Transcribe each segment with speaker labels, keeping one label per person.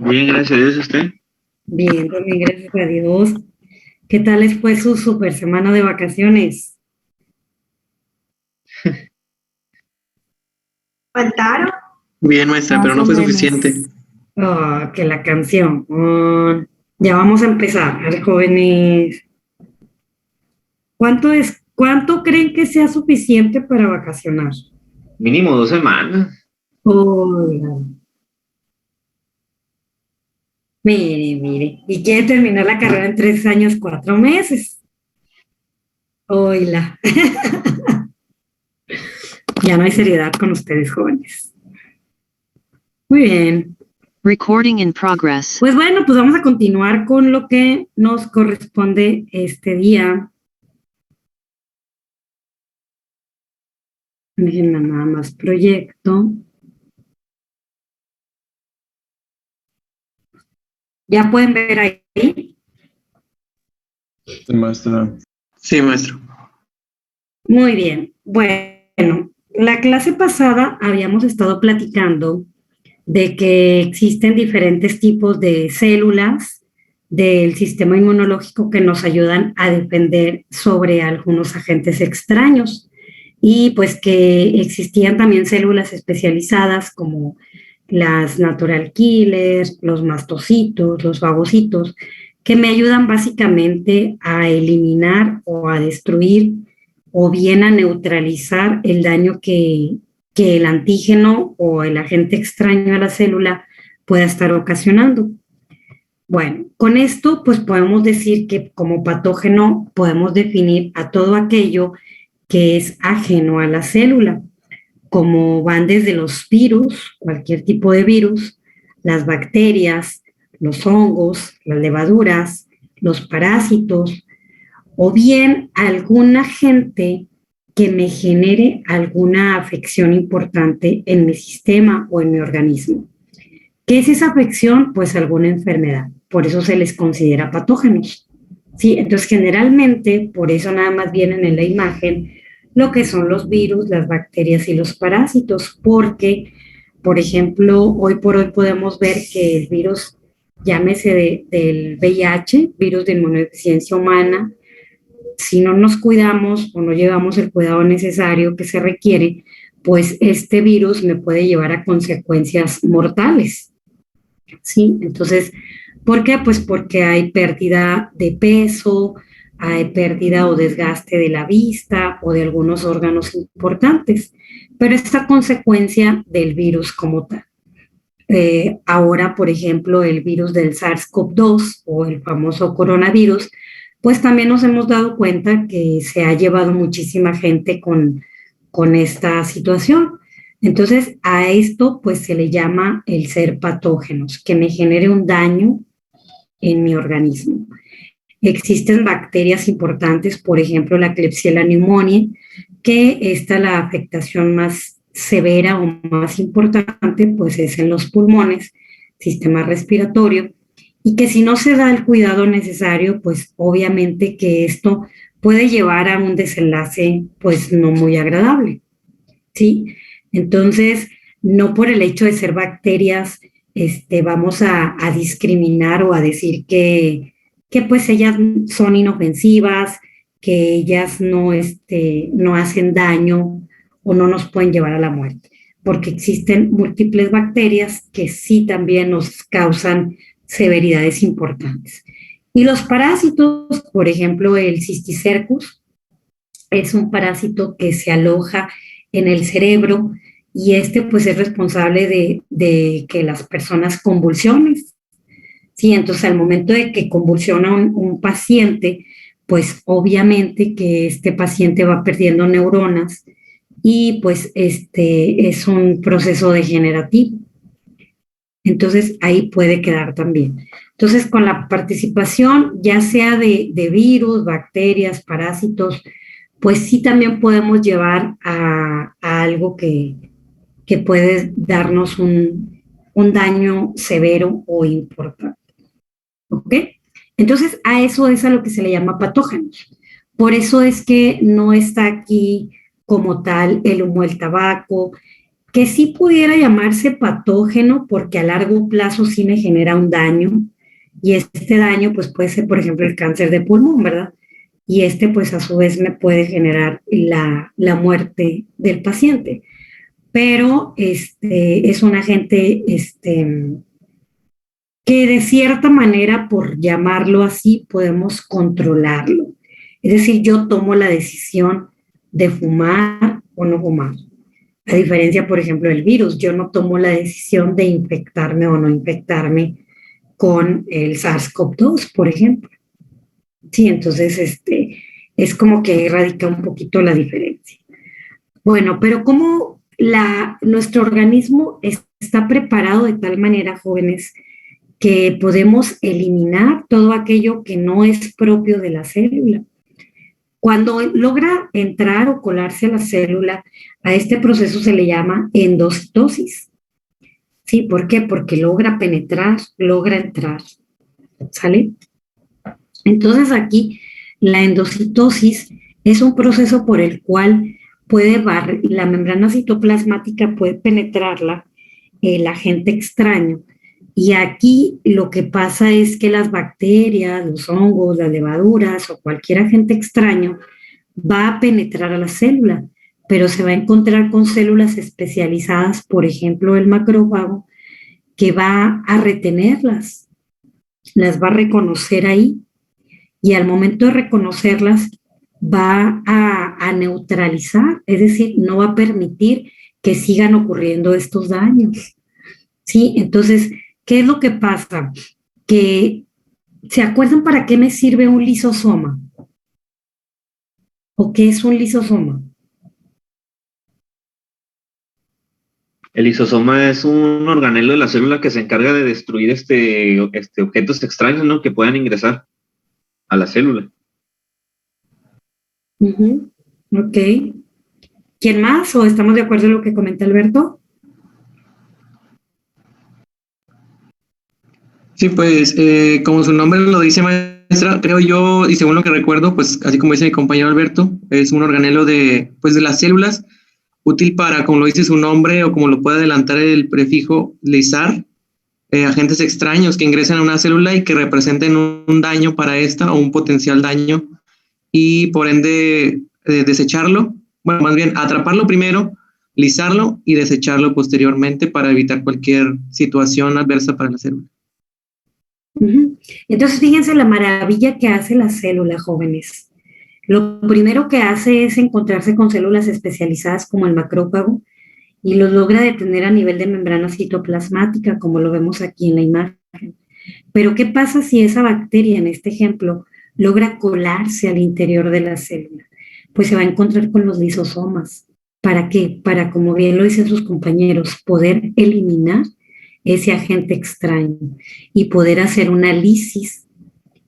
Speaker 1: Bien, gracias a Dios, ¿usted?
Speaker 2: Bien, también gracias a Dios. ¿Qué tal les fue su super semana de vacaciones?
Speaker 3: ¿Faltaron?
Speaker 1: Bien, maestra, pero
Speaker 3: Más
Speaker 1: no
Speaker 3: o
Speaker 1: fue
Speaker 3: menos.
Speaker 1: suficiente.
Speaker 2: Oh, que la canción. Ya vamos a empezar. A ver, jóvenes, cuánto creen que sea suficiente para vacacionar?
Speaker 1: Mínimo 2 semanas.
Speaker 2: Oigan, mire, y quiere terminar la carrera en 3 años, 4 meses. Oiga, ya no hay seriedad con ustedes, jóvenes. Muy bien.
Speaker 4: Recording in progress.
Speaker 2: Pues bueno, pues vamos a continuar con lo que nos corresponde este día. Déjenme nada más proyecto. ¿Ya pueden ver ahí?
Speaker 5: Sí, maestra.
Speaker 1: Sí, maestro.
Speaker 2: Muy bien. Bueno, la clase pasada habíamos estado platicando de que existen diferentes tipos de células del sistema inmunológico que nos ayudan a defender sobre algunos agentes extraños y pues que existían también células especializadas como las natural killers, los mastocitos, los fagocitos, que me ayudan básicamente a eliminar o a destruir o bien a neutralizar el daño que el antígeno o el agente extraño a la célula pueda estar ocasionando. Bueno, con esto pues podemos decir que como patógeno podemos definir a todo aquello que es ajeno a la célula, como van desde los virus, cualquier tipo de virus, las bacterias, los hongos, las levaduras, los parásitos, o bien algún agente que me genere alguna afección importante en mi sistema o en mi organismo. ¿Qué es esa afección? Pues alguna enfermedad. Por eso se les considera patógenos. ¿Sí? Entonces, generalmente, por eso nada más vienen en la imagen lo que son los virus, las bacterias y los parásitos, porque, por ejemplo, hoy por hoy podemos ver que el virus, llámese del VIH, virus de inmunodeficiencia humana, si no nos cuidamos o no llevamos el cuidado necesario que se requiere, pues este virus me puede llevar a consecuencias mortales. ¿Sí? Entonces, ¿por qué? Pues porque hay pérdida de peso, hay pérdida o desgaste de la vista o de algunos órganos importantes, pero esta consecuencia del virus como tal. Ahora, por ejemplo, el virus del SARS-CoV-2 o el famoso coronavirus, pues también nos hemos dado cuenta que se ha llevado muchísima gente con esta situación. Entonces, a esto pues se le llama el ser patógenos, que me genere un daño en mi organismo. Existen bacterias importantes, por ejemplo, la Klebsiella pneumoniae, que esta la afectación más severa o más importante, pues es en los pulmones, sistema respiratorio, y que si no se da el cuidado necesario, pues obviamente que esto puede llevar a un desenlace pues no muy agradable, ¿sí? Entonces, no por el hecho de ser bacterias, vamos a discriminar o a decir que pues ellas son inofensivas, que ellas no hacen daño o no nos pueden llevar a la muerte, porque existen múltiples bacterias que sí también nos causan severidades importantes. Y los parásitos, por ejemplo, el Cysticercus, es un parásito que se aloja en el cerebro y pues es responsable de que las personas convulsionen. Sí, entonces al momento de que convulsiona un paciente, pues obviamente que este paciente va perdiendo neuronas y pues es un proceso degenerativo. Entonces ahí puede quedar también. Entonces con la participación ya sea de virus, bacterias, parásitos, pues sí también podemos llevar a algo que puede darnos un daño severo o importante. ¿Ok? Entonces, a eso es a lo que se le llama patógenos. Por eso es que no está aquí como tal el humo del tabaco, que sí pudiera llamarse patógeno porque a largo plazo sí me genera un daño y este daño pues puede ser, por ejemplo, el cáncer de pulmón, ¿verdad? Y este pues a su vez me puede generar la muerte del paciente. Pero es un agente que de cierta manera, por llamarlo así, podemos controlarlo. Es decir, yo tomo la decisión de fumar o no fumar. A diferencia, por ejemplo, del virus, yo no tomo la decisión de infectarme o no infectarme con el SARS-CoV-2, por ejemplo. Sí, entonces es como que radica un poquito la diferencia. Bueno, pero ¿cómo nuestro organismo está preparado de tal manera, jóvenes, que podemos eliminar todo aquello que no es propio de la célula? Cuando logra entrar o colarse a la célula, a este proceso se le llama endocitosis. ¿Sí? ¿Por qué? Porque logra penetrar, logra entrar. ¿Sale? Entonces aquí la endocitosis es un proceso por el cual la membrana citoplasmática puede penetrarla el agente extraño. Y aquí lo que pasa es que las bacterias, los hongos, las levaduras o cualquier agente extraño va a penetrar a la célula, pero se va a encontrar con células especializadas, por ejemplo, el macrófago, que va a retenerlas, las va a reconocer ahí y al momento de reconocerlas va a neutralizar, es decir, no va a permitir que sigan ocurriendo estos daños. ¿Sí? Entonces, ¿qué es lo que pasa? Que, ¿se acuerdan para qué me sirve un lisosoma? ¿O qué es un lisosoma?
Speaker 1: El lisosoma es un organelo de la célula que se encarga de destruir objetos extraños, ¿no? Que puedan ingresar a la célula.
Speaker 2: Ok. ¿Quién más? ¿O estamos de acuerdo en lo que comenta Alberto?
Speaker 5: Sí, pues como su nombre lo dice, maestra, creo yo, y según lo que recuerdo, pues así como dice mi compañero Alberto, es un organelo de las células, útil para, como lo dice su nombre, o como lo puede adelantar el prefijo lisar, agentes extraños que ingresan a una célula y que representen un daño para esta o un potencial daño, y por ende desecharlo, bueno, más bien atraparlo primero, lisarlo y desecharlo posteriormente para evitar cualquier situación adversa para la célula.
Speaker 2: Entonces, fíjense la maravilla que hace la célula, jóvenes. Lo primero que hace es encontrarse con células especializadas como el macrófago y los logra detener a nivel de membrana citoplasmática, como lo vemos aquí en la imagen. Pero, ¿qué pasa si esa bacteria, en este ejemplo, logra colarse al interior de la célula? Pues se va a encontrar con los lisosomas. ¿Para qué? Para, como bien lo dicen sus compañeros, poder eliminar ese agente extraño y poder hacer una lisis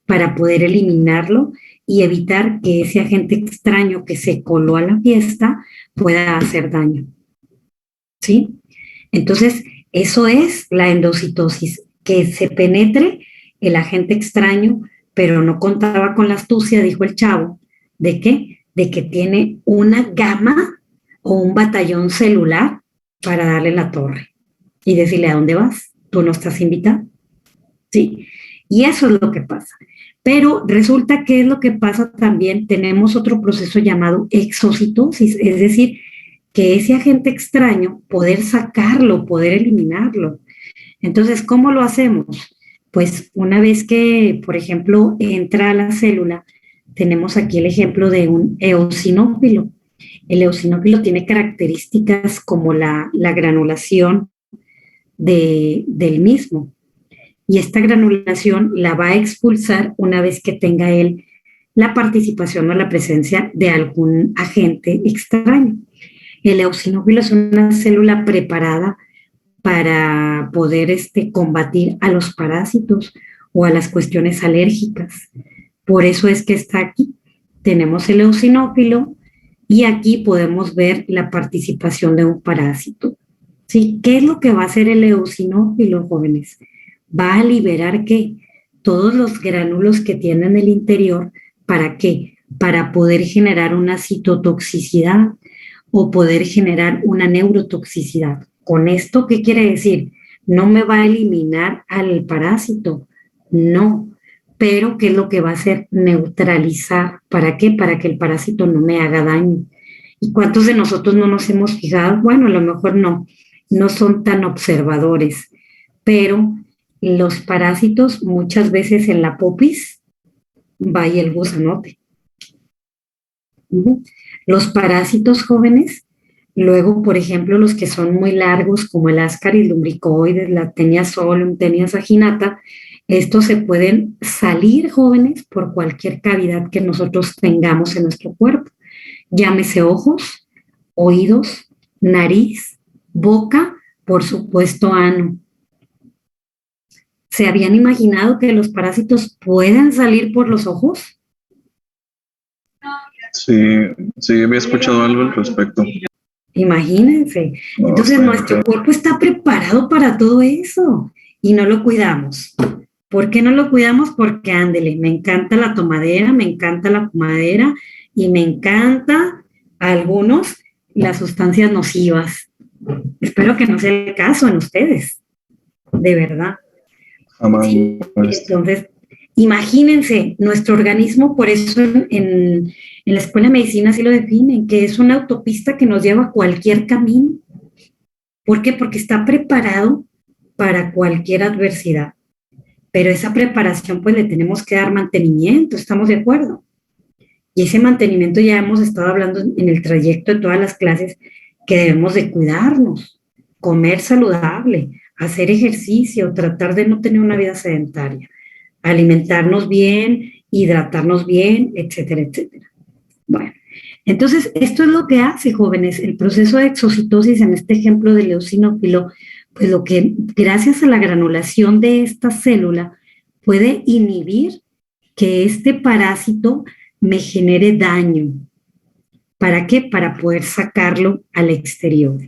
Speaker 2: para poder eliminarlo y evitar que ese agente extraño que se coló a la fiesta pueda hacer daño. ¿Sí? Entonces, eso es la endocitosis, que se penetre el agente extraño, pero no contaba con la astucia, dijo el chavo, ¿de qué? De que tiene una gama o un batallón celular para darle la torre y decirle a dónde vas, tú no estás invitado. Sí, y eso es lo que pasa. Pero resulta que es lo que pasa también, tenemos otro proceso llamado exocitosis, es decir, que ese agente extraño, poder sacarlo, poder eliminarlo. Entonces, ¿cómo lo hacemos? Pues una vez que, por ejemplo, entra a la célula, tenemos aquí el ejemplo de un eosinófilo. El eosinófilo tiene características como la granulación del mismo. Y esta granulación la va a expulsar una vez que tenga él la participación o la presencia de algún agente extraño. El eosinófilo es una célula preparada para poder combatir a los parásitos o a las cuestiones alérgicas. Por eso es que está aquí. Tenemos el eosinófilo y aquí podemos ver la participación de un parásito. ¿Sí? ¿Qué es lo que va a hacer el eosinófilo, jóvenes? Va a liberar ¿qué? Todos los gránulos que tiene en el interior. ¿Para qué? Para poder generar una citotoxicidad o poder generar una neurotoxicidad. ¿Con esto qué quiere decir? No me va a eliminar al parásito, no, pero ¿qué es lo que va a hacer? Neutralizar. ¿Para qué? Para que el parásito no me haga daño. ¿Y cuántos de nosotros no nos hemos fijado? Bueno, a lo mejor no son tan observadores, pero los parásitos muchas veces en la popis va ahí el gusanote. Los parásitos jóvenes, luego, por ejemplo, los que son muy largos, como el Ascaris lumbricoides, la Tenia solum, Tenia saginata, estos se pueden salir jóvenes por cualquier cavidad que nosotros tengamos en nuestro cuerpo. Llámese ojos, oídos, nariz, boca, por supuesto ano. ¿Se habían imaginado que los parásitos pueden salir por los ojos?
Speaker 3: Sí, sí, había escuchado algo al respecto.
Speaker 2: Imagínense.
Speaker 3: No,
Speaker 2: Entonces
Speaker 3: sí,
Speaker 2: nuestro cuerpo está preparado para todo eso y no lo cuidamos. ¿Por qué no lo cuidamos? Porque ándele, me encanta la tomadera, me encanta la fumadera y me encanta a algunos las sustancias nocivas. Espero que no sea el caso en ustedes, de verdad.
Speaker 3: jamás.
Speaker 2: Sí, entonces, imagínense, nuestro organismo, por eso en la Escuela de Medicina sí lo definen, que es una autopista que nos lleva a cualquier camino. ¿Por qué? Porque está preparado para cualquier adversidad. Pero esa preparación, pues le tenemos que dar mantenimiento, ¿estamos de acuerdo? Y ese mantenimiento ya hemos estado hablando en el trayecto de todas las clases, que debemos de cuidarnos, comer saludable, hacer ejercicio, tratar de no tener una vida sedentaria, alimentarnos bien, hidratarnos bien, etcétera, etcétera. Bueno, entonces esto es lo que hace, jóvenes, el proceso de exocitosis en este ejemplo del eosinófilo, pues lo que gracias a la granulación de esta célula puede inhibir que este parásito me genere daño. ¿Para qué? Para poder sacarlo al exterior.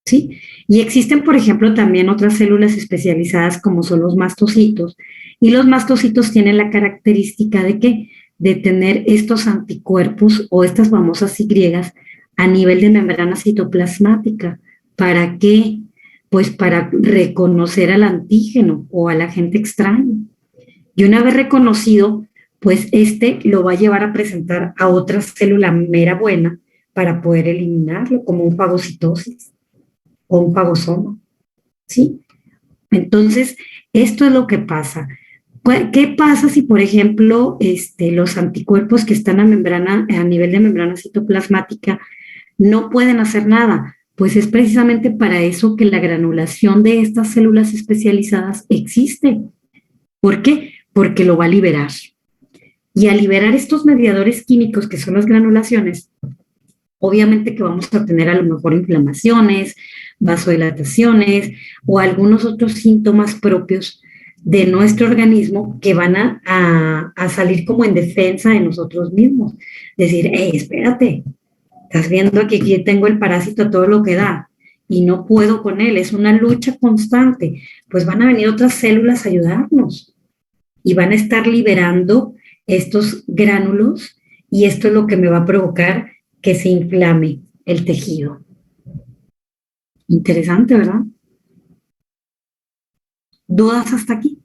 Speaker 2: ¿Sí? Y existen, por ejemplo, también otras células especializadas como son los mastocitos. Y los mastocitos tienen la característica de ¿qué? De tener estos anticuerpos o estas famosas Y a nivel de membrana citoplasmática. ¿Para qué? Pues para reconocer al antígeno o al agente extraño. Y una vez reconocido, pues este lo va a llevar a presentar a otra célula mera buena para poder eliminarlo, como un fagocitosis o un fagosoma, ¿sí? Entonces, esto es lo que pasa. ¿Qué pasa si, por ejemplo, los anticuerpos que están a nivel de membrana citoplasmática no pueden hacer nada? Pues es precisamente para eso que la granulación de estas células especializadas existe. ¿Por qué? Porque lo va a liberar. Y al liberar estos mediadores químicos que son las granulaciones, obviamente que vamos a tener a lo mejor inflamaciones, vasodilataciones o algunos otros síntomas propios de nuestro organismo que van a salir como en defensa de nosotros mismos. Decir, hey, espérate, estás viendo que aquí tengo el parásito a todo lo que da y no puedo con él, es una lucha constante. Pues van a venir otras células a ayudarnos y van a estar liberando estos gránulos y esto es lo que me va a provocar que se inflame el tejido. Interesante, ¿verdad? ¿Dudas hasta aquí?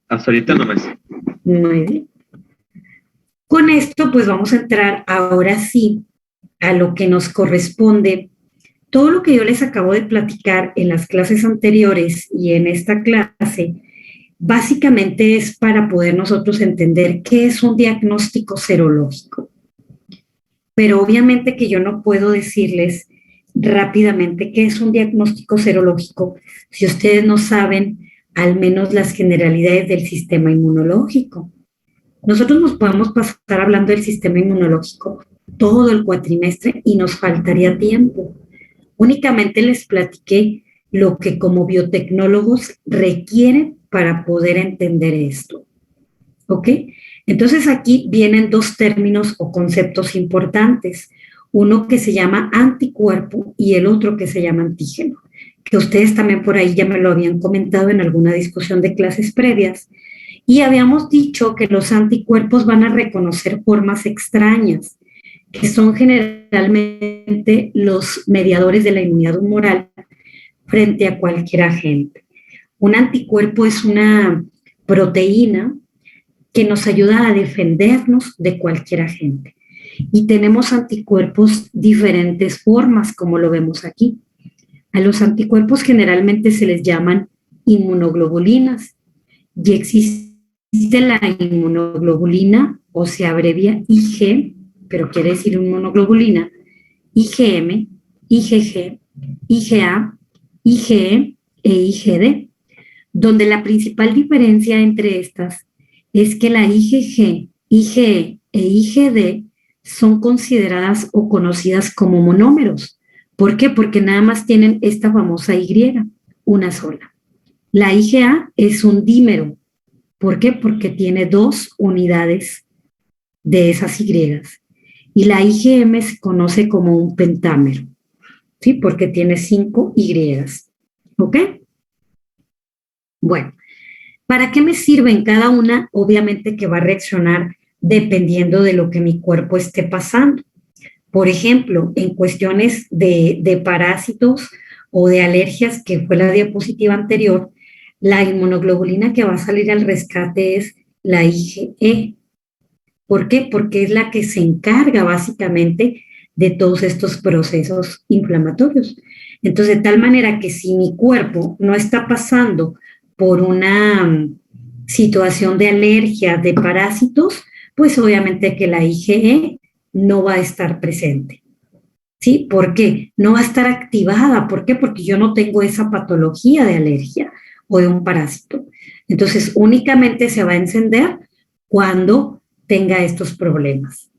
Speaker 1: Hasta ahorita no me sé.
Speaker 2: Muy bien. Con esto, pues vamos a entrar ahora sí a lo que nos corresponde. Todo lo que yo les acabo de platicar en las clases anteriores y en esta clase, básicamente es para poder nosotros entender qué es un diagnóstico serológico. Pero obviamente que yo no puedo decirles rápidamente qué es un diagnóstico serológico si ustedes no saben al menos las generalidades del sistema inmunológico. Nosotros nos podemos pasar hablando del sistema inmunológico todo el cuatrimestre y nos faltaría tiempo. Únicamente les platiqué lo que como biotecnólogos requieren para poder entender esto. ¿Ok? Entonces aquí vienen dos términos o conceptos importantes. Uno que se llama anticuerpo y el otro que se llama antígeno, que ustedes también por ahí ya me lo habían comentado en alguna discusión de clases previas. Y habíamos dicho que los anticuerpos van a reconocer formas extrañas. que son generalmente los mediadores de la inmunidad humoral frente a cualquier agente. Un anticuerpo es una proteína que nos ayuda a defendernos de cualquier agente. Y tenemos anticuerpos diferentes formas, como lo vemos aquí. A los anticuerpos generalmente se les llaman inmunoglobulinas y existe la inmunoglobulina, o se abrevia IG, pero quiere decir inmunoglobulina, IgM, IgG, IgA, IgE e IgD, donde la principal diferencia entre estas es que la IgG, IgE e IgD son consideradas o conocidas como monómeros. ¿Por qué? Porque nada más tienen esta famosa Y, una sola. La IgA es un dímero. ¿Por qué? Porque tiene 2 unidades de esas Y. Y la IgM se conoce como un pentámero, ¿sí? Porque tiene 5 Y. ¿Ok? Bueno, ¿para qué me sirven cada una? Obviamente que va a reaccionar dependiendo de lo que mi cuerpo esté pasando. Por ejemplo, en cuestiones de parásitos o de alergias, que fue la diapositiva anterior, la inmunoglobulina que va a salir al rescate es la IgE. ¿Por qué? Porque es la que se encarga básicamente de todos estos procesos inflamatorios. Entonces, de tal manera que si mi cuerpo no está pasando por una situación de alergia, de parásitos, pues obviamente que la IgE no va a estar presente. ¿Sí? ¿Por qué? No va a estar activada. ¿Por qué? Porque yo no tengo esa patología de alergia o de un parásito. Entonces, únicamente se va a encender cuando tenga estos problemas.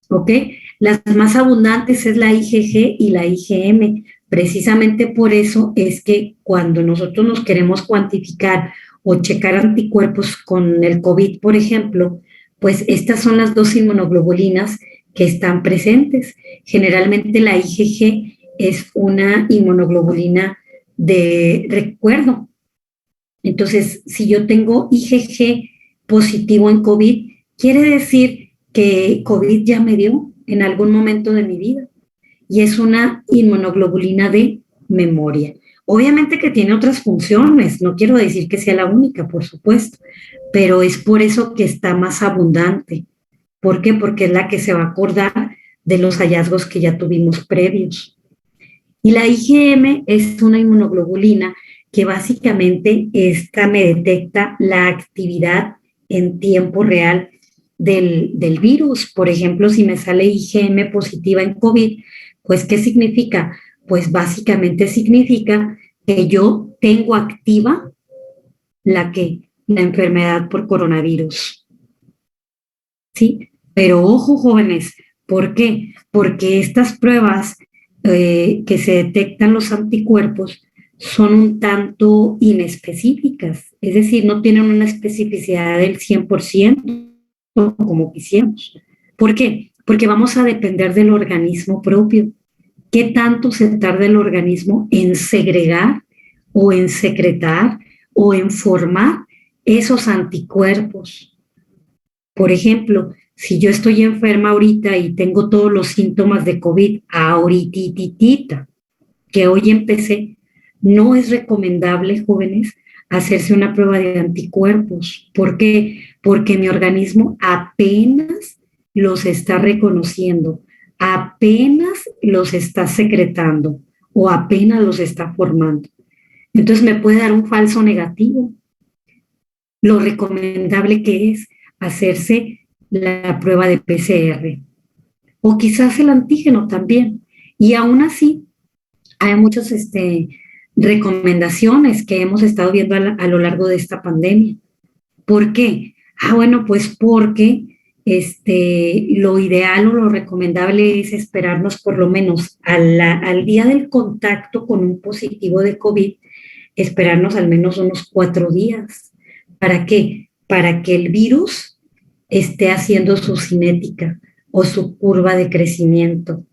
Speaker 2: ¿Ok? Las más abundantes es la IgG y la IgM. Precisamente por eso es que cuando nosotros nos queremos cuantificar o checar anticuerpos con el COVID, por ejemplo, pues estas son las 2 inmunoglobulinas que están presentes. Generalmente la IgG es una inmunoglobulina de recuerdo. Entonces, si yo tengo IgG positivo en COVID, quiere decir que COVID ya me dio en algún momento de mi vida. Y es una inmunoglobulina de memoria. Obviamente que tiene otras funciones, no quiero decir que sea la única, por supuesto, pero es por eso que está más abundante. ¿Por qué? Porque es la que se va a acordar de los hallazgos que ya tuvimos previos. Y la IgM es una inmunoglobulina que básicamente esta me detecta la actividad en tiempo real del virus. Por ejemplo, si me sale IgM positiva en COVID, pues ¿qué significa? Pues básicamente significa que yo tengo activa la enfermedad por coronavirus. ¿Sí? Pero ojo, jóvenes, ¿por qué? Porque estas pruebas que se detectan los anticuerpos son un tanto inespecíficas, es decir, no tienen una especificidad del 100% como quisiéramos. ¿Por qué? Porque vamos a depender del organismo propio. ¿Qué tanto se tarda el organismo en segregar o en secretar o en formar esos anticuerpos? Por ejemplo, si yo estoy enferma ahorita y tengo todos los síntomas de COVID ahorititita, que hoy empecé, no es recomendable, jóvenes, hacerse una prueba de anticuerpos. ¿Por qué? Porque mi organismo apenas los está reconociendo, apenas los está secretando o apenas los está formando. Entonces me puede dar un falso negativo. Lo recomendable que es hacerse la prueba de PCR o quizás el antígeno también. Y aún así, hay muchas recomendaciones que hemos estado viendo a lo largo de esta pandemia. ¿Por qué? Bueno, pues porque lo ideal o lo recomendable es esperarnos por lo menos al día del contacto con un positivo de COVID, esperarnos al menos unos 4 días. ¿Para qué? Para que el virus esté haciendo su cinética o su curva de crecimiento.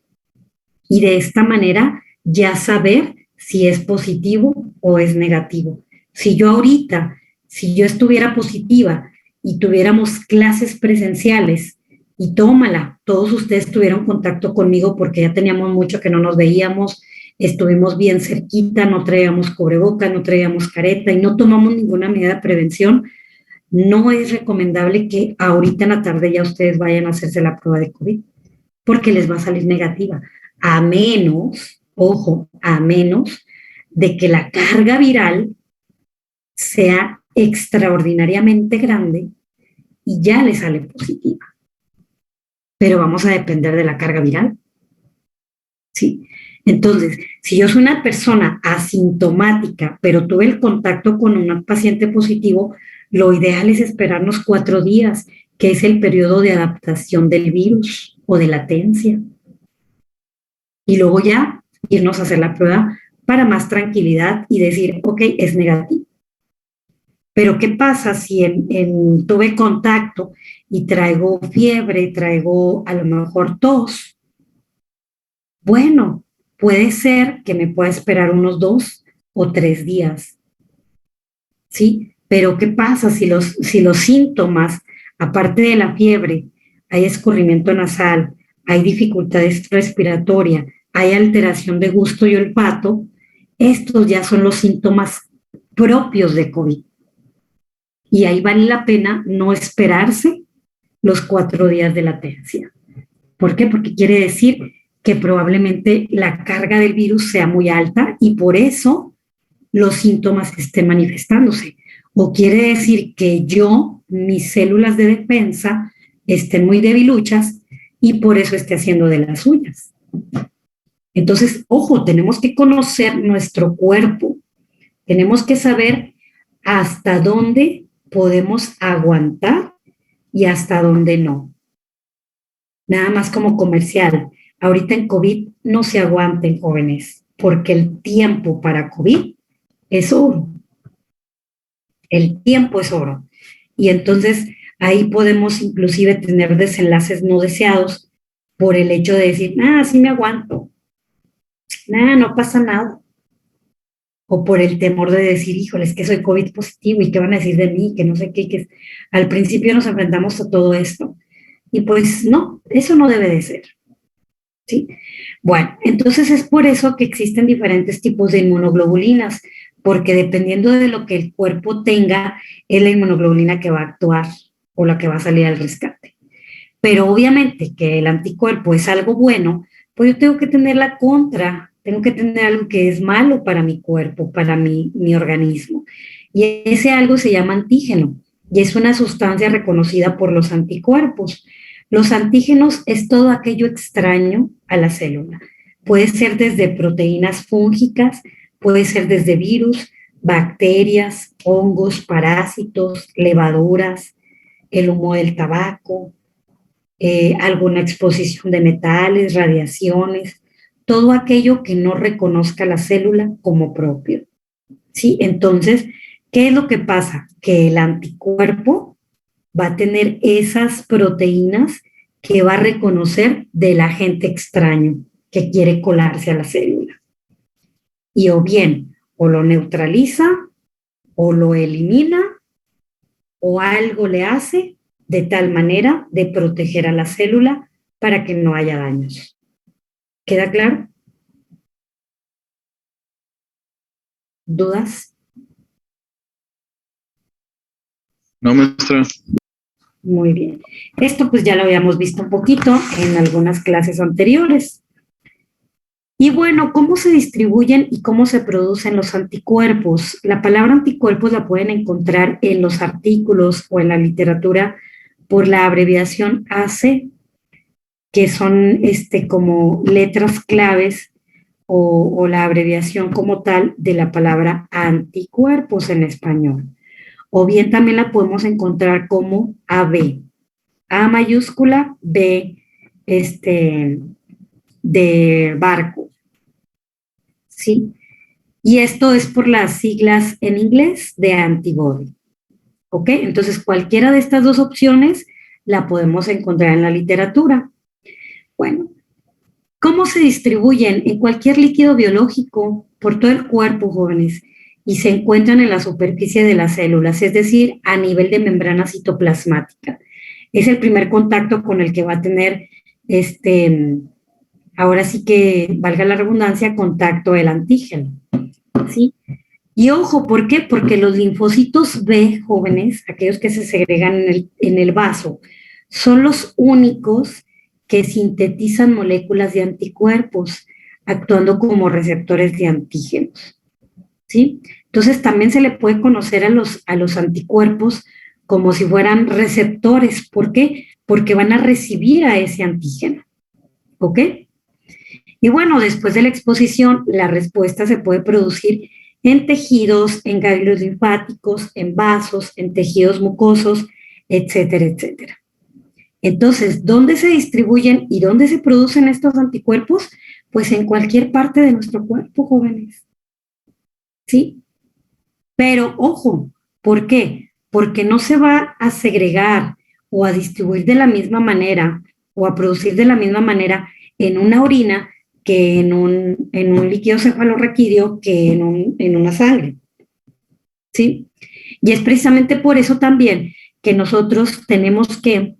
Speaker 2: Y de esta manera ya saber si es positivo o es negativo. Si yo estuviera positiva y tuviéramos clases presenciales y tómala. Todos ustedes tuvieron contacto conmigo porque ya teníamos mucho que no nos veíamos, estuvimos bien cerquita, no traíamos cubreboca, no traíamos careta y no tomamos ninguna medida de prevención. No es recomendable que ahorita en la tarde ya ustedes vayan a hacerse la prueba de COVID porque les va a salir negativa, a menos, ojo, a menos de que la carga viral sea extraordinariamente grande y ya le sale positiva. Pero vamos a depender de la carga viral, ¿sí? Entonces, si yo soy una persona asintomática, pero tuve el contacto con un paciente positivo, lo ideal es esperarnos 4 días, que es el periodo de adaptación del virus o de latencia. Y luego ya irnos a hacer la prueba para más tranquilidad y decir, ok, es negativo. Pero ¿qué pasa si tuve contacto y traigo fiebre, traigo a lo mejor tos? Bueno, puede ser que me pueda esperar unos 2 o 3 días, ¿sí? Pero ¿qué pasa si los síntomas, aparte de la fiebre, hay escurrimiento nasal, hay dificultad respiratoria, hay alteración de gusto y olfato? Estos ya son los síntomas propios de COVID. Y ahí vale la pena no esperarse los 4 días de latencia. ¿Por qué? Porque quiere decir que probablemente la carga del virus sea muy alta y por eso los síntomas estén manifestándose. O quiere decir que mis células de defensa estén muy debiluchas y por eso esté haciendo de las suyas. Entonces, ojo, tenemos que conocer nuestro cuerpo. Tenemos que saber hasta dónde podemos aguantar y hasta dónde no. Nada más como comercial. Ahorita en COVID no se aguanten, jóvenes, porque el tiempo para COVID es oro. El tiempo es oro. Y entonces ahí podemos inclusive tener desenlaces no deseados por el hecho de decir, sí me aguanto. No pasa nada. O por el temor de decir, híjoles, que soy COVID positivo y qué van a decir de mí, que no sé qué, que al principio nos enfrentamos a todo esto. Y pues no, eso no debe de ser. ¿Sí? Bueno, entonces es por eso que existen diferentes tipos de inmunoglobulinas, porque dependiendo de lo que el cuerpo tenga, es la inmunoglobulina que va a actuar o la que va a salir al rescate. Pero obviamente que el anticuerpo es algo bueno, pues yo tengo que tener la contra, tengo que tener algo que es malo para mi cuerpo, para mi organismo. Y ese algo se llama antígeno y es una sustancia reconocida por los anticuerpos. Los antígenos es todo aquello extraño a la célula. Puede ser desde proteínas fúngicas, puede ser desde virus, bacterias, hongos, parásitos, levaduras, el humo del tabaco, alguna exposición de metales, radiaciones, todo aquello que no reconozca la célula como propio. ¿Sí? Entonces, ¿qué es lo que pasa? Que el anticuerpo va a tener esas proteínas que va a reconocer del agente extraño que quiere colarse a la célula. Y o bien, o lo neutraliza, o lo elimina, o algo le hace de tal manera de proteger a la célula para que no haya daños. ¿Queda claro? ¿Dudas?
Speaker 3: No, maestra.
Speaker 2: Muy bien. Esto pues ya lo habíamos visto un poquito en algunas clases anteriores. Y bueno, ¿cómo se distribuyen y cómo se producen los anticuerpos? La palabra anticuerpos la pueden encontrar en los artículos o en la literatura por la abreviación AC, que son como letras claves o la abreviación como tal de la palabra anticuerpos en español. O bien también la podemos encontrar como AB. A mayúscula, B de barco. ¿Sí? Y esto es por las siglas en inglés de antibody. ¿Ok? Entonces, cualquiera de estas dos opciones la podemos encontrar en la literatura. Bueno, ¿cómo se distribuyen? En cualquier líquido biológico, por todo el cuerpo, jóvenes, y se encuentran en la superficie de las células, es decir, a nivel de membrana citoplasmática. es el primer contacto con el que va a tener, ahora sí que, valga la redundancia, contacto el antígeno, ¿sí? Y ojo, ¿por qué? Porque los linfocitos B, jóvenes, aquellos que se segregan en el vaso, son los únicos que sintetizan moléculas de anticuerpos, actuando como receptores de antígenos, ¿sí? Entonces también se le puede conocer a los anticuerpos como si fueran receptores. ¿Por qué? Porque van a recibir a ese antígeno, ¿ok? Y bueno, después de la exposición, la respuesta se puede producir en tejidos, en ganglios linfáticos, en vasos, en tejidos mucosos, etcétera, etcétera. Entonces, ¿dónde se distribuyen y dónde se producen estos anticuerpos? Pues en cualquier parte de nuestro cuerpo, jóvenes. ¿Sí? Pero, ojo, ¿por qué? Porque no se va a segregar o a distribuir de la misma manera o a producir de la misma manera en una orina que en un líquido cefalorraquídeo que en una sangre. ¿Sí? Y es precisamente por eso también que nosotros tenemos que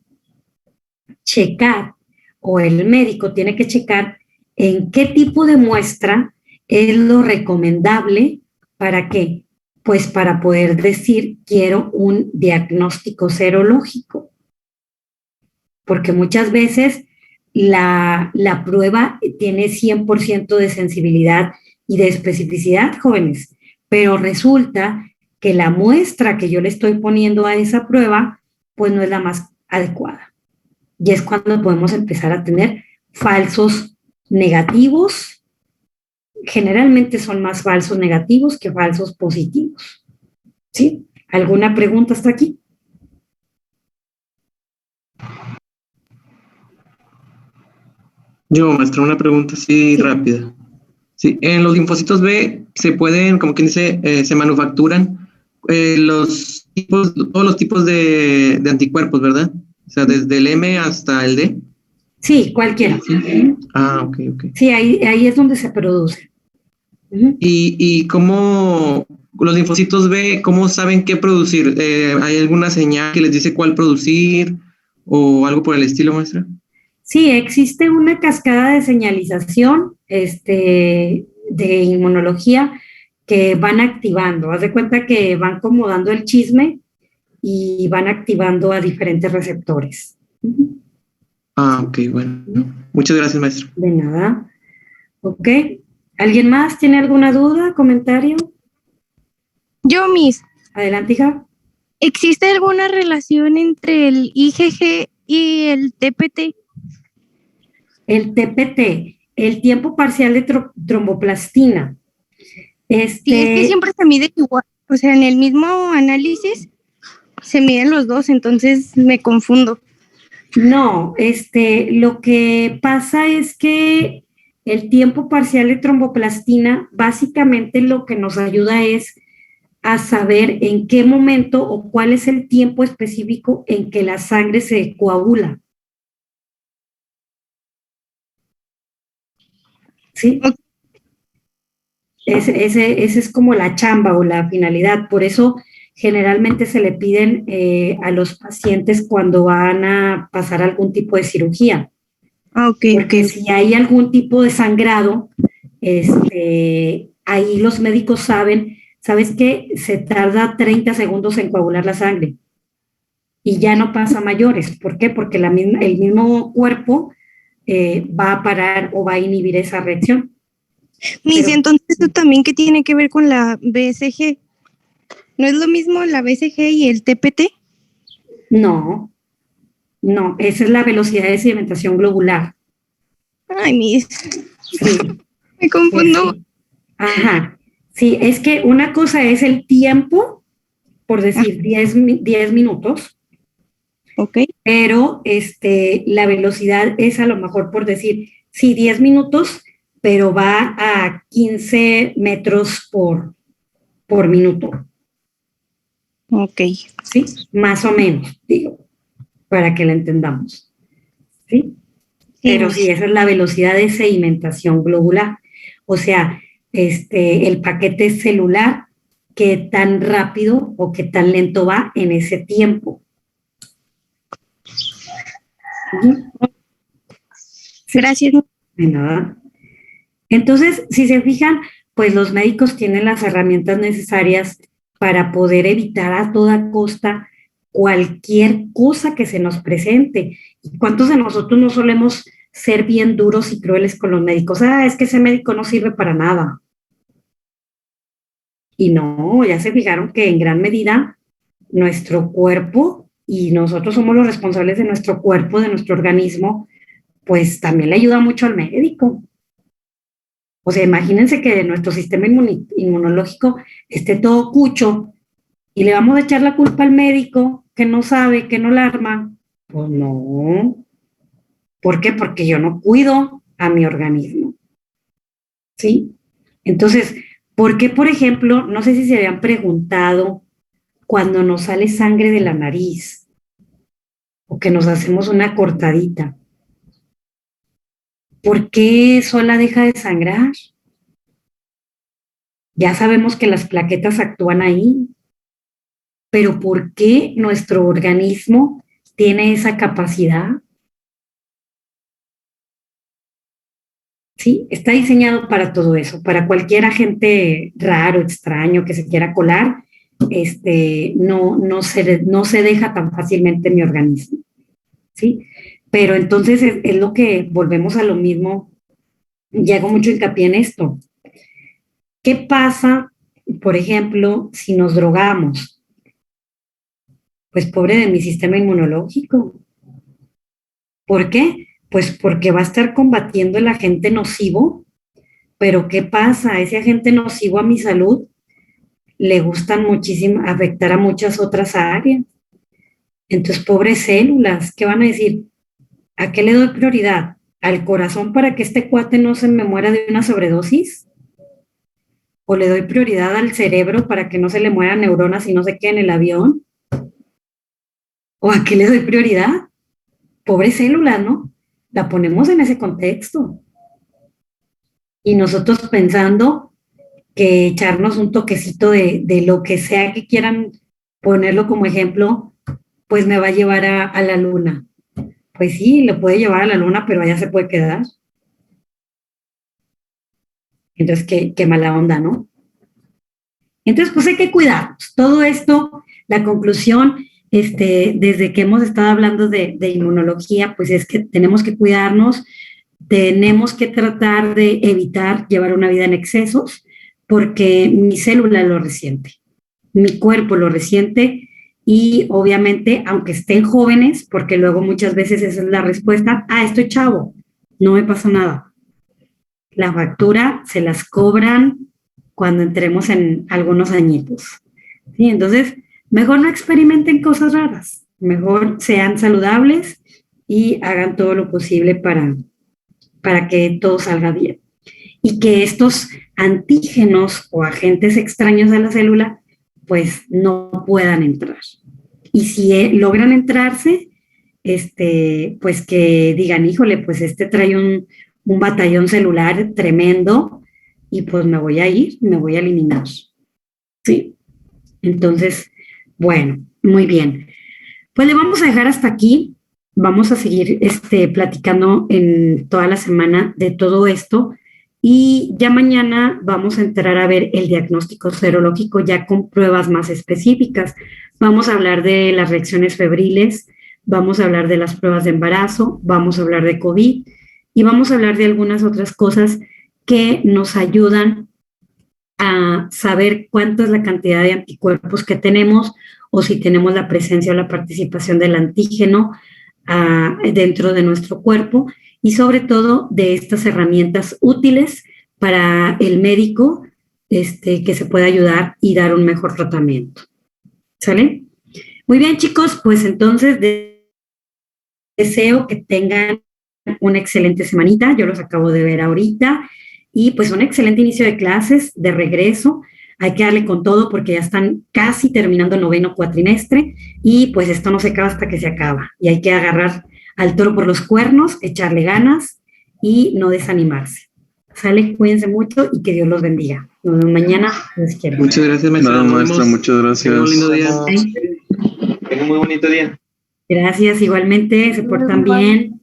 Speaker 2: checar, o el médico tiene que checar en qué tipo de muestra es lo recomendable. ¿Para qué? Pues para poder decir, quiero un diagnóstico serológico. Porque muchas veces la prueba tiene 100% de sensibilidad y de especificidad, jóvenes, pero resulta que la muestra que yo le estoy poniendo a esa prueba, pues no es la más adecuada. Y es cuando podemos empezar a tener falsos negativos. Generalmente son más falsos negativos que falsos positivos. ¿Sí? ¿Alguna pregunta hasta aquí?
Speaker 5: Yo, maestra, una pregunta así
Speaker 2: Sí.
Speaker 5: rápida. Sí, en los linfocitos B se pueden, como quien dice, se manufacturan todos los tipos de anticuerpos, ¿verdad? O sea, desde el M hasta el D.
Speaker 2: Sí, cualquiera.
Speaker 5: Sí. Ah, ok, ok.
Speaker 2: Sí, ahí es donde se produce.
Speaker 5: ¿Y cómo los linfocitos B, cómo saben qué producir? ¿Hay alguna señal que les dice cuál producir o algo por el estilo, maestra?
Speaker 2: Sí, existe una cascada de señalización de inmunología que van activando. Haz de cuenta que van como dando el chisme y van activando a diferentes receptores.
Speaker 5: Ah, ok, bueno. Muchas gracias, maestra.
Speaker 2: De nada. Ok. ¿Alguien más tiene alguna duda, comentario?
Speaker 6: Yo, Miss,
Speaker 2: Adelante, hija.
Speaker 6: ¿existe alguna relación entre el IgG y el TPT?
Speaker 2: El TPT, el tiempo parcial de tromboplastina.
Speaker 6: Sí, es que siempre se mide igual, o sea, en el mismo análisis se miden los dos, entonces me confundo.
Speaker 2: No, lo que pasa es que el tiempo parcial de tromboplastina básicamente lo que nos ayuda es a saber en qué momento o cuál es el tiempo específico en que la sangre se coagula. ¿Sí?
Speaker 6: Ok.
Speaker 2: Ese es como la chamba o la finalidad. Por eso generalmente se le piden a los pacientes cuando van a pasar algún tipo de cirugía.
Speaker 6: Ah, ok,
Speaker 2: Porque
Speaker 6: ok.
Speaker 2: si hay algún tipo de sangrado, ahí los médicos saben, ¿sabes qué? Se tarda 30 segundos en coagular la sangre y ya no pasa a mayores. ¿Por qué? Porque el mismo cuerpo va a parar o va a inhibir esa reacción.
Speaker 6: Miss,
Speaker 2: Pero-
Speaker 6: entonces eso también que tiene que ver con la BSG. ¿No es lo mismo la BSG y el TPT?
Speaker 2: No, no, esa es la velocidad de sedimentación globular.
Speaker 6: Ay, Miss,
Speaker 2: Sí,
Speaker 6: me confundo.
Speaker 2: sí. Ajá. Sí, es que una cosa es el tiempo, por decir 10 minutos,
Speaker 6: Ok.
Speaker 2: pero la velocidad es a lo mejor por decir, sí, 10 minutos, pero va a 15 metros por minuto,
Speaker 6: Ok.
Speaker 2: ¿sí? Más o menos, digo, para que la entendamos, ¿sí? Pero sí, esa es la velocidad de sedimentación globular. O sea, el paquete celular, qué tan rápido o qué tan lento va en ese tiempo.
Speaker 6: Gracias.
Speaker 2: De nada. Entonces, si se fijan, pues los médicos tienen las herramientas necesarias para poder evitar a toda costa cualquier cosa que se nos presente. ¿Y cuántos de nosotros no solemos ser bien duros y crueles con los médicos? Ah, es que ese médico no sirve para nada. Y no, ya se fijaron que en gran medida nuestro cuerpo, y nosotros somos los responsables de nuestro cuerpo, de nuestro organismo, pues también le ayuda mucho al médico. O sea, imagínense que nuestro sistema inmunológico esté todo cucho y le vamos a echar la culpa al médico que no sabe, que no la arma. Pues no. ¿Por qué? Porque yo no cuido a mi organismo. ¿Sí? Entonces, ¿por qué, por ejemplo, no sé si se habían preguntado cuando nos sale sangre de la nariz o que nos hacemos una cortadita? ¿Por qué sola deja de sangrar? Ya sabemos que las plaquetas actúan ahí, pero ¿por qué nuestro organismo tiene esa capacidad? Sí, está diseñado para todo eso, para cualquier agente raro, extraño que se quiera colar, no se deja tan fácilmente en mi organismo, ¿sí? Pero entonces es lo que volvemos a lo mismo, y hago mucho hincapié en esto. ¿Qué pasa, por ejemplo, si nos drogamos? Pues pobre de mi sistema inmunológico. ¿Por qué? Pues porque va a estar combatiendo el agente nocivo, pero ¿qué pasa? A ese agente nocivo a mi salud le gustan muchísimo afectar a muchas otras áreas. Entonces, pobres células, ¿qué van a decir? ¿A qué le doy prioridad? ¿Al corazón para que este cuate no se me muera de una sobredosis? ¿O le doy prioridad al cerebro para que no se le mueran neuronas y no se quede en el avión? ¿O a qué le doy prioridad? Pobre célula, ¿no? La ponemos en ese contexto. Y nosotros pensando que echarnos un toquecito de lo que sea que quieran ponerlo como ejemplo, pues me va a llevar a la luna. Pues sí, lo puede llevar a la luna, pero allá se puede quedar. Entonces, qué mala onda, ¿no? Entonces, pues hay que cuidarnos. Todo esto, la conclusión, desde que hemos estado hablando de inmunología, pues es que tenemos que cuidarnos, tenemos que tratar de evitar llevar una vida en excesos, porque mi célula lo resiente, mi cuerpo lo resiente, y obviamente, aunque estén jóvenes, porque luego muchas veces esa es la respuesta, estoy chavo, no me pasa nada. La factura se las cobran cuando entremos en algunos añitos. ¿Sí? Entonces, mejor no experimenten cosas raras, mejor sean saludables y hagan todo lo posible para que todo salga bien. Y que estos antígenos o agentes extraños a la célula, pues no puedan entrar. Y si logran entrarse, pues que digan, híjole, pues trae un batallón celular tremendo y pues me voy a ir, me voy a eliminar. ¿Sí? Entonces, bueno, muy bien. Pues le vamos a dejar hasta aquí. Vamos a seguir platicando en toda la semana de todo esto y ya mañana vamos a entrar a ver el diagnóstico serológico ya con pruebas más específicas. Vamos a hablar de las reacciones febriles, vamos a hablar de las pruebas de embarazo, vamos a hablar de COVID y vamos a hablar de algunas otras cosas que nos ayudan a saber cuánto es la cantidad de anticuerpos que tenemos o si tenemos la presencia o la participación del antígeno dentro de nuestro cuerpo y sobre todo de estas herramientas útiles para el médico que se pueda ayudar y dar un mejor tratamiento. ¿Sale? Muy bien, chicos, pues entonces deseo que tengan una excelente semanita. Yo los acabo de ver ahorita y pues un excelente inicio de clases de regreso. Hay que darle con todo porque ya están casi terminando el 9º cuatrimestre y pues esto no se acaba hasta que se acaba. Y hay que agarrar al toro por los cuernos, echarle ganas y no desanimarse. Sale, cuídense mucho y que Dios los bendiga. Nos vemos mañana.
Speaker 5: Muchas gracias, maestra.
Speaker 3: Nada, maestra, muchas gracias.
Speaker 5: Un lindo día.
Speaker 1: Tengan muy bonito día.
Speaker 2: Gracias, igualmente, se portan bien.